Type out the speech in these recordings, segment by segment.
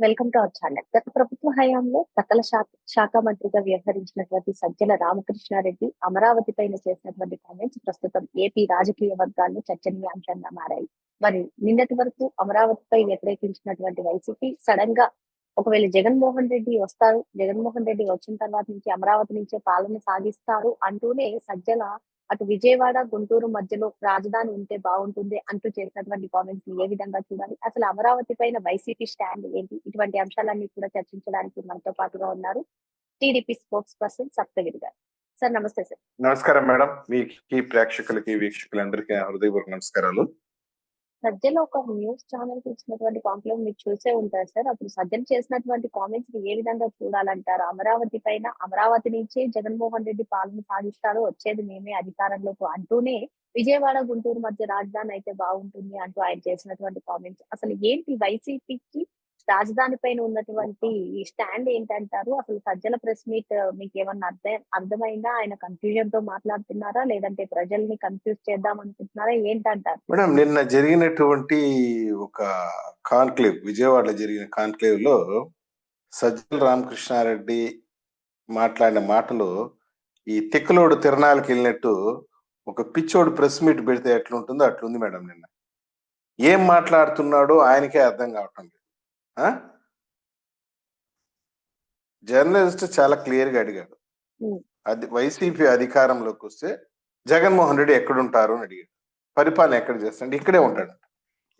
Welcome to our channel. గత ప్రభుత్వ హయాంలో శాఖ మంత్రిగా వ్యవహరించినటువంటి సజ్జల రామకృష్ణారెడ్డి అమరావతి పైన చేసినటువంటి కామెంట్స్ ప్రస్తుతం ఏపీ రాజకీయ వర్గాల్లో చర్చనీయాంశంగా మారాయి. మరి నిన్నటి వరకు అమరావతిపై వ్యతిరేకించినటువంటి వైసీపీ సడన్ గా ఒకవేళ జగన్మోహన్ రెడ్డి వస్తారు, జగన్మోహన్ రెడ్డి వచ్చిన తర్వాత నుంచి అమరావతి నుంచే పాలన సాగిస్తారు అంటూనే సజ్జల అటు విజయవాడ గుంటూరు మధ్యలో రాజధాని ఉంటే బాగుంటుంది అంటూ చేసినటువంటి కామెంట్స్ ని ఏ విధంగా చూడాలి, అసలు అమరావతి పైన వైసీపీ స్టాండ్ ఏంటి, ఇటువంటి అంశాలన్నీ కూడా చర్చించడానికి మనతో పాటుగా ఉన్నారు టీడీపీ స్పోక్స్ పర్సన్ సప్తగిరి గారు. సార్ నమస్తే సార్. నమస్కారం మేడం. మీకు ప్రేక్షకులకి వీక్షకులందరికీ హృదయపూర్వక నమస్కారాలు. సజ్జల ఒక న్యూస్ ఛానల్ కి ఇచ్చినటువంటి కాంప్లైంట్ మీరు చూసే ఉంటారు సార్. అప్పుడు సజ్జల చేసినటువంటి కామెంట్స్ ని ఏ విధంగా చూడాలంటారు? అమరావతి పైన అమరావతి నుంచే జగన్మోహన్ రెడ్డి పాలన సాగిస్తారు, వచ్చేది మేమే అధికారంలోకి అంటూనే విజయవాడ గుంటూరు మధ్య రాజధాని అయితే బాగుంటుంది అంటూ ఆయన చేసినటువంటి కామెంట్స్ అసలు ఏంటి? వైసీపీకి రాజధాని పైన ఉన్నటువంటి ఈ స్టాండ్ ఏంటంటారు? అసలు సజ్జల ప్రెస్ మీట్ మీకు ఏమన్నా అర్థమైందా? ఆయన కన్ఫ్యూజన్ తో మాట్లాడుతున్నారా, లేదంటే ప్రజల్ని కన్ఫ్యూజ్ చేద్దాం అనుకుంటున్నారా, ఏంటంటారు? మేడం, నిన్న జరిగినటువంటి ఒక కాన్క్లేవ్, విజయవాడలో జరిగిన కాన్క్లేవ్ లో సజ్జల రామకృష్ణారెడ్డి మాట్లాడిన మాటలు ఈ తిక్కలోడు తిరణాలకు వెళ్ళినట్టు ఒక పిచ్చోడు ప్రెస్ మీట్ పెడితే ఎట్లుంటుందో అట్లుంది మేడం. నిన్న ఏం మాట్లాడుతున్నాడో ఆయనకే అర్థం కావటం లేదు. జర్నలిస్ట్ చాలా క్లియర్ గా అడిగాడు, అది వైసీపీ అధికారంలోకి వస్తే జగన్మోహన్ రెడ్డి ఎక్కడుంటారు అని అడిగాడు. పరిపాలన ఎక్కడ చేస్తాడు? ఇక్కడే ఉంటాడు.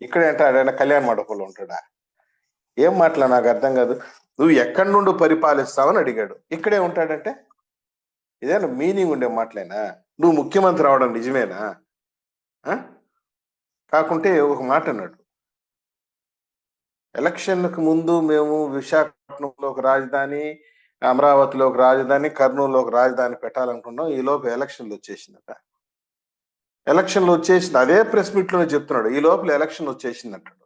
ఇక్కడే అంటే ఆడైనా కళ్యాణ మండపంలో ఉంటాడా? ఏం మాటలా నాకు అర్థం కాదు. నువ్వు ఎక్కడి నుండి పరిపాలిస్తావని అడిగాడు. ఇక్కడే ఉంటాడంటే ఇదేనా మీనింగ్ ఉండే మాటలేనా? నువ్వు ముఖ్యమంత్రి అవడం నిజమేనా? కాకుంటే ఒక మాట అన్నాడు, ఎలక్షన్లకు ముందు మేము విశాఖపట్నంలో ఒక రాజధాని, అమరావతిలో ఒక రాజధాని, కర్నూలులో ఒక రాజధాని పెట్టాలనుకున్నాం. ఈ లోపు ఎలక్షన్లు వచ్చేసిందట. ఎలక్షన్లు వచ్చేసింది, అదే ప్రెస్ మీట్ లోనే చెప్తున్నాడు. ఈ లోపల ఎలక్షన్ వచ్చేసింది అంటాడు.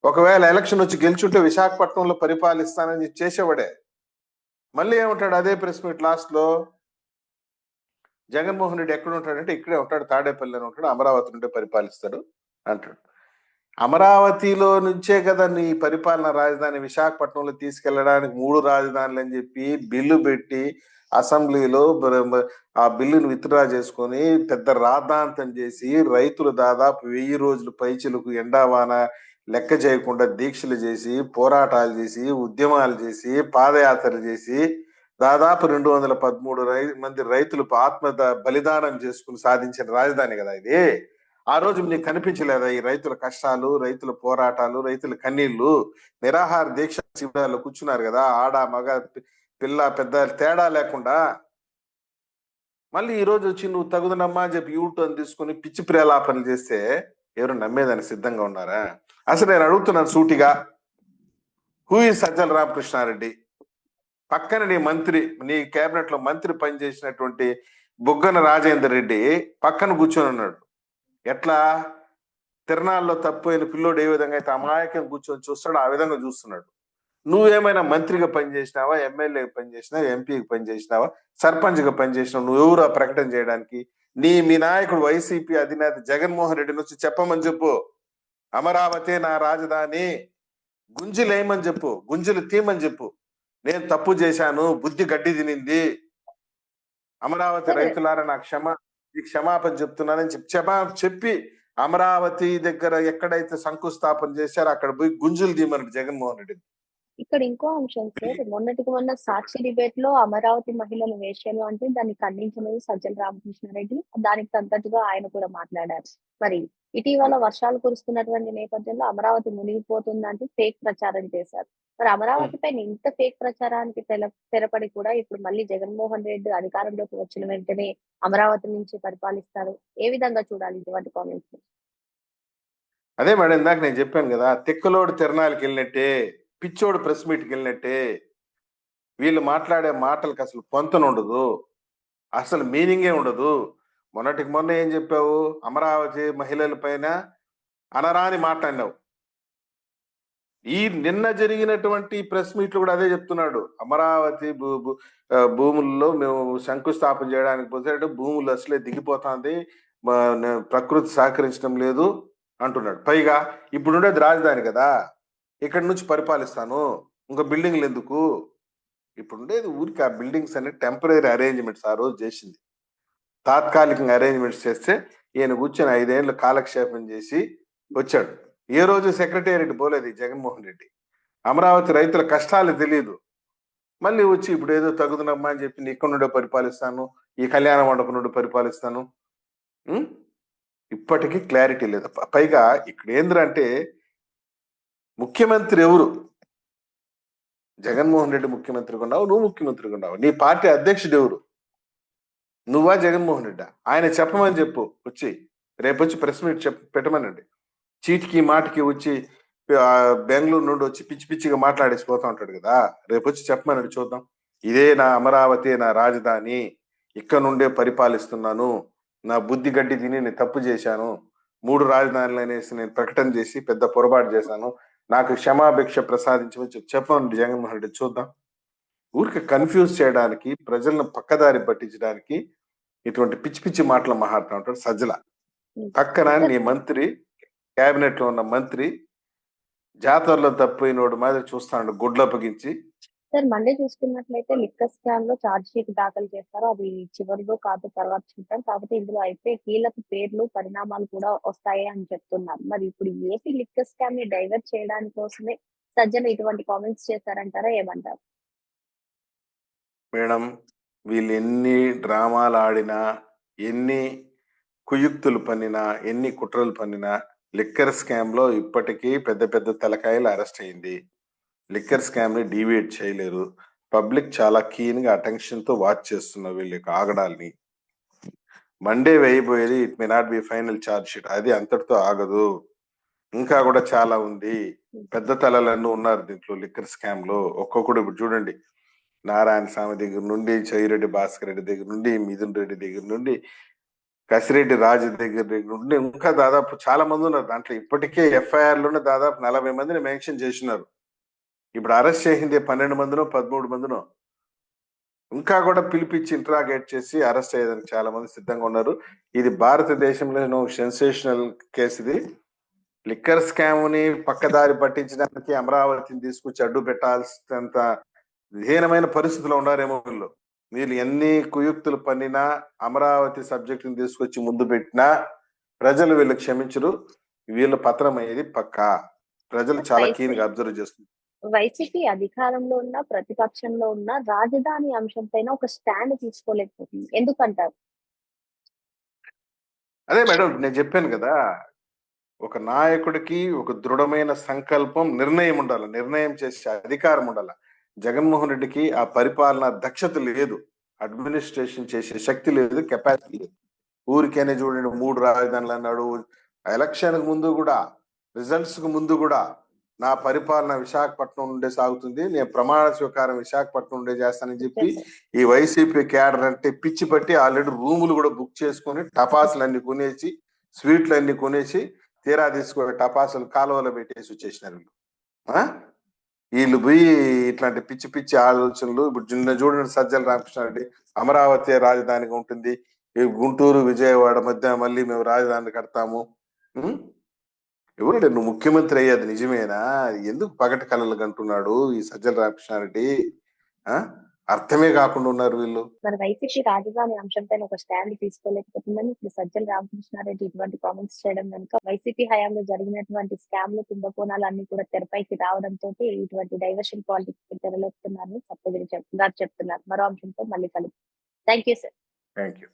ఒకవేళ ఎలక్షన్ వచ్చి గెలుచుంటే విశాఖపట్నంలో పరిపాలిస్తానని చేసేవాడే. మళ్ళీ ఏమంటాడు అదే ప్రెస్ మీట్ లాస్ట్ లో, జగన్మోహన్ రెడ్డి ఎక్కడ ఉంటాడంటే ఇక్కడే ఉంటాడు, తాడేపల్లిలో ఉంటాడు, అమరావతి నుండే పరిపాలిస్తాడు అంటాడు. అమరావతిలో నుంచే కదా నీ పరిపాలన రాజధాని విశాఖపట్నంలో తీసుకెళ్లడానికి 3 రాజధానులు అని చెప్పి బిల్లు పెట్టి అసెంబ్లీలో ఆ బిల్లును విత్డ్రా చేసుకొని పెద్ద రాద్ధాంతం చేసి రైతులు దాదాపు 1000 రోజులు పైచిలకు ఎండావాన లెక్క చేయకుండా దీక్షలు చేసి, పోరాటాలు చేసి, ఉద్యమాలు చేసి, పాదయాత్రలు చేసి దాదాపు 213 మంది రైతులు ఆత్మ బలిదానం చేసుకుని సాధించిన రాజధాని కదా ఇది. ఆ రోజు నీకు కనిపించలేదా ఈ రైతుల కష్టాలు, రైతుల పోరాటాలు, రైతుల కన్నీళ్లు? నిరాహార దీక్ష శిబిరాల్లో కూర్చున్నారు కదా, ఆడ మగ పిల్ల పెద్ద తేడా లేకుండా. మళ్ళీ ఈ రోజు వచ్చి నువ్వు తగుదనమ్మా అని చెప్పి యూటర్న్ తీసుకుని పిచ్చి ప్రేలాపనలు చేస్తే ఎవరు నమ్మేదానికి సిద్ధంగా ఉన్నారా? అసలు నేను అడుగుతున్నాను సూటిగా, హూ ఈజ్ సజ్జల రామకృష్ణారెడ్డి? పక్కన నీ మంత్రి, నీ కేబినెట్ లో మంత్రి పనిచేసినటువంటి బుగ్గన రాజేందర్ రెడ్డి పక్కన కూర్చొని ఉన్నాడు. ఎట్లా? తిరణాల్లో తప్పైన పిల్లోడు ఏ విధంగా అయితే అమాయకం కూర్చొని చూస్తాడో ఆ విధంగా చూస్తున్నాడు. నువ్వేమైనా మంత్రిగా పనిచేసినావా, ఎమ్మెల్యేగా పనిచేసినావా, ఎంపీకి పనిచేసినావా, సర్పంచ్గా పనిచేసినావా? నువ్వెవరు ఆ ప్రకటన చేయడానికి? మీ నాయకుడు వైసీపీ అధినేత జగన్మోహన్ రెడ్డి నుంచి చెప్పమని చెప్పు, అమరావతి నా రాజధాని, గుంజులేయమని చెప్పు, గుంజులు తీయమని చెప్పు. నేను తప్పు చేశాను, బుద్ధి గడ్డి తినింది, అమరావతి రైతులారా నాకు క్షమాపణ చెప్తున్నానని చెప్పి అమరావతి దగ్గర ఎక్కడైతే శంకుస్థాపన చేశారో అక్కడ పోయి గుంజులు తీయమన్నాడు జగన్మోహన్ రెడ్డి. ఇక్కడ ఇంకో అంశం సార్, మొన్నటికి మొన్న సాక్షి డిబేట్ లో అమరావతి మహిళల వేశ్యలు అంటే దాన్ని ఖండించినది సజ్జల రామకృష్ణారెడ్డి, దానికి తగ్గట్టుగా ఆయన కూడా మాట్లాడారు. మరి ఇటీవల వర్షాలు కురుస్తున్నటువంటి నేపథ్యంలో అమరావతి మునిగిపోతుందంటే ఫేక్ ప్రచారం చేశారు. మరి అమరావతి పైన ఇంత ఫేక్ ప్రచారానికి తెరపడి కూడా ఇప్పుడు మళ్ళీ జగన్మోహన్ రెడ్డి అధికారంలోకి వచ్చిన వెంటనే అమరావతి నుంచి పరిపాలిస్తారు, ఏ విధంగా చూడాలి ఇటువంటి కామెంట్స్? అదే మేడం, ఇందాక నేను చెప్పాను కదా, తిక్కలోడు తిరణాలకు వెళ్ళినట్టే, పిచ్చోడు ప్రెస్ మీట్కి వెళ్ళినట్టే వీళ్ళు మాట్లాడే మాటలకు అసలు పొంతన ఉండదు, అసలు మీనింగే ఉండదు. మొన్నటికి మొన్న ఏం చెప్పావు? అమరావతి మహిళల పైన అనరాని మాట్లాడినావు. ఈ నిన్న జరిగినటువంటి ప్రెస్ మీట్లు కూడా అదే చెప్తున్నాడు. అమరావతి భూముల్లో మేము శంకుస్థాపన చేయడానికి పోతే భూములు అసలే దిగిపోతుంది, ప్రకృతి సహకరించడం లేదు అంటున్నాడు. పైగా ఇప్పుడు ఉండేది రాజధాని కదా, ఇక్కడి నుంచి పరిపాలిస్తాను, ఇంకా బిల్డింగ్లు ఎందుకు, ఇప్పుడు ఉండేది ఊరికి ఆ బిల్డింగ్స్ అన్ని టెంపరీ అరేంజ్మెంట్స్ ఆ రోజు చేసింది, తాత్కాలికంగా అరేంజ్మెంట్స్ చేస్తే ఈయన కూర్చొని 5 ఏళ్ళు కాలక్షేపం చేసి వచ్చాడు. ఏ రోజు సెక్రటేరియట్ పోలేదు ఈ జగన్మోహన్ రెడ్డి. అమరావతి రైతుల కష్టాలు తెలియదు, మళ్ళీ వచ్చి ఇప్పుడు ఏదో తగుదనమ్మా అని చెప్పి ఇక్కడ నుండే పరిపాలిస్తాను, ఈ కళ్యాణ మండపం నుండి పరిపాలిస్తాను. ఉం? ఇప్పటికీ క్లారిటీ లేదు. పైగా ఇక్కడ ఏంద్రంటే ముఖ్యమంత్రి ఎవరు? జగన్మోహన్ రెడ్డి ముఖ్యమంత్రిగా ఉన్నావు, నువ్వు ముఖ్యమంత్రిగా ఉన్నావు. నీ పార్టీ అధ్యక్షుడు ఎవరు? నువ్వా జగన్మోహన్ రెడ్డి? ఆయన చెప్పమని చెప్పు, వచ్చి రేపు వచ్చి ప్రెస్ మీట్ పెట్టమనండి. చీటికి మాటికి వచ్చి బెంగళూరు నుండి వచ్చి పిచ్చి పిచ్చిగా మాట్లాడేసి పోతా ఉంటాడు కదా, రేపు వచ్చి చెప్పమనండి చూద్దాం. ఇదే నా అమరావతి, నా రాజధాని, ఇక్కడ నుండే పరిపాలిస్తున్నాను, నా బుద్ధి గడ్డి తిని నేను తప్పు చేశాను, 3 రాజధానులు అనేసి నేను ప్రకటన చేసి పెద్ద పొరపాటు చేశాను, నాకు క్షమాభిక్ష ప్రసాదించమని చెప్పండి జగన్మోహన్ రెడ్డి చూద్దాం. ఊరికి కన్ఫ్యూజ్ చేయడానికి, ప్రజలను పక్కదారి పట్టించడానికి ఇటువంటి పిచ్చి పిచ్చి మాటలు మాట్లాడుతూ ఉంటాడు సజ్జల. పక్కన నీ మంత్రి, కేబినెట్ లో ఉన్న మంత్రి జాతరలో తప్పినోడు మాదిరి చూస్తాడు గుడ్లు అప్పగించి. సార్ మండే చూసుకున్నట్లయితే లిక్కర్ స్కామ్ లో ఛార్జ్ షీట్ దాఖలు చేస్తారు, అది చివరిలో కాదు తర్వాత చూద్దాం, కాకపోతే ఇందులో అయితే కీలక పేర్లు పరిణామాలు కూడా వస్తాయి అని చెప్తున్నారు. మరి ఇప్పుడు ఏపీ లిక్కర్ స్కామ్ ని డైవర్ట్ చేయడానికి కోసమే సజ్జలు ఇటువంటి కామెంట్స్ చేశారంటారా, ఏమంటారు? మేడం, వీళ్ళు ఎన్ని డ్రామాలు ఆడినా, ఎన్ని కుయుక్తులు పన్నినా, ఎన్ని కుట్రలు పన్నినా, లిక్కర్ స్కామ్ లో ఇప్పటికీ పెద్ద పెద్ద తలకాయలు అరెస్ట్ అయింది. లిక్కర్ స్కామ్ ని డీవియేట్ చేయలేరు. పబ్లిక్ చాలా కీన్ గా అటెన్షన్ తో వాచ్ చేస్తున్నారు వీళ్ళ యొక్క ఆగడాల్ని. మండే వేయబోయేది it may not be final charge sheet, అది అంతటితో ఆగదు, ఇంకా కూడా చాలా ఉంది. పెద్ద తలలన్నీ ఉన్నారు దీంట్లో లిక్కర్ స్కామ్ లో. ఒక్కొక్కడు ఇప్పుడు చూడండి, నారాయణ స్వామి దగ్గర నుండి, చైరెడ్డి భాస్కర్ రెడ్డి దగ్గర నుండి, మిథున్ రెడ్డి దగ్గర నుండి, కసిరెడ్డి రాజు దగ్గర నుండి ఇంకా దాదాపు చాలా మంది ఉన్నారు దాంట్లో. ఇప్పటికే ఎఫ్ఐఆర్ లోనే దాదాపు 40 మందిని మెన్షన్ చేసినారు. ఇప్పుడు అరెస్ట్ చేసింది 12 మందినో 13 మందినో. ఇంకా కూడా పిలిపించి ఇంట్రాగేట్ చేసి అరెస్ట్ అయ్యేదానికి చాలా మంది సిద్ధంగా ఉన్నారు. ఇది భారతదేశంలో సెన్సేషనల్ కేసు ఇది. లిక్కర్ స్కామ్ ని పక్కదారి పట్టించడానికి అమరావతిని తీసుకొచ్చి అడ్డు పెట్టాల్సినంత హీనమైన పరిస్థితిలో ఉన్నారేమో వీళ్ళు. వీళ్ళు ఎన్ని కుయుక్తులు పన్నినా, అమరావతి సబ్జెక్ట్ ని తీసుకొచ్చి ముందు పెట్టినా ప్రజలు వీళ్ళు క్షమించరు. వీళ్ళు పత్రం అయ్యేది పక్కా. ప్రజలు చాలా కీన్ గా అబ్జర్వ్ చేస్తున్నారు. వైసీపీ అధికారంలో ఉన్న, ప్రతిపక్షంలో ఉన్న రాజధాని అంశం పైన ఒక స్టాండ్ తీసుకోలేకపోతుంది, ఎందుకంటారు? అదే మేడం నేను చెప్పాను కదా, ఒక నాయకుడికి ఒక దృఢమైన సంకల్పం, నిర్ణయం ఉండాలి, నిర్ణయం చేసే అధికారం ఉండాలి. జగన్మోహన్ రెడ్డికి ఆ పరిపాలన దక్షత లేదు, అడ్మినిస్ట్రేషన్ చేసే శక్తి లేదు, కెపాసిటీ లేదు. ఊరికేనే చూడండి 3 రాజధానులు అన్నాడు. ఎలక్షన్ ముందు కూడా, రిజల్ట్స్ కు ముందు కూడా నా పరిపాలన విశాఖపట్నం నుండే సాగుతుంది, నేను ప్రమాణ స్వీకారం విశాఖపట్నం నుండే చేస్తానని చెప్పి ఈ వైసీపీ క్యాడర్ అంటే పిచ్చి పట్టి ఆల్రెడీ రూములు కూడా బుక్ చేసుకొని టపాసులు అన్ని కొనేసి, స్వీట్లు అన్ని కొనేసి, తీరా తీసుకొని టపాసులు కాలువలో పెట్టేసి వచ్చేసినారు వీళ్ళు. వీళ్ళు పోయి ఇట్లాంటి పిచ్చి పిచ్చి ఆలోచనలు. ఇప్పుడు చూడండి సజ్జల రామకృష్ణారెడ్డి, అమరావతి రాజధానిగా ఉంటుంది, గుంటూరు విజయవాడ మధ్య మళ్ళీ మేము రాజధాని కడతాము. ఎవరు నువ్వు ముఖ్యమంత్రి అయ్యేది నిజమేనా? ఎందుకు పగటి కళలు కంటున్నాడు ఈ సజ్జల రామకృష్ణారెడ్డి? అర్థమే కాకుండా ఉన్నారు వీళ్ళు. మరి వైసీపీ రాజధాని అంశంపైన ఒక స్టాండ్ తీసుకోలేకపోతుందని ఇప్పుడు సజ్జల రామకృష్ణారెడ్డి ఇటువంటి కామెంట్స్ చేయడం కనుక వైసీపీ హయాంలో జరిగినటువంటి స్కామ్లు, కుంభకోణాలు అన్ని కూడా తెరపైకి రావడంతో ఇటువంటి డైవర్షన్ పాలిటిక్స్ తెరలేపుతున్నారని సప్తగిరి గారు చెప్తున్నారు. మరో అంశంతో మళ్ళీ కలుద్దాం. Thank you sir. Thank you.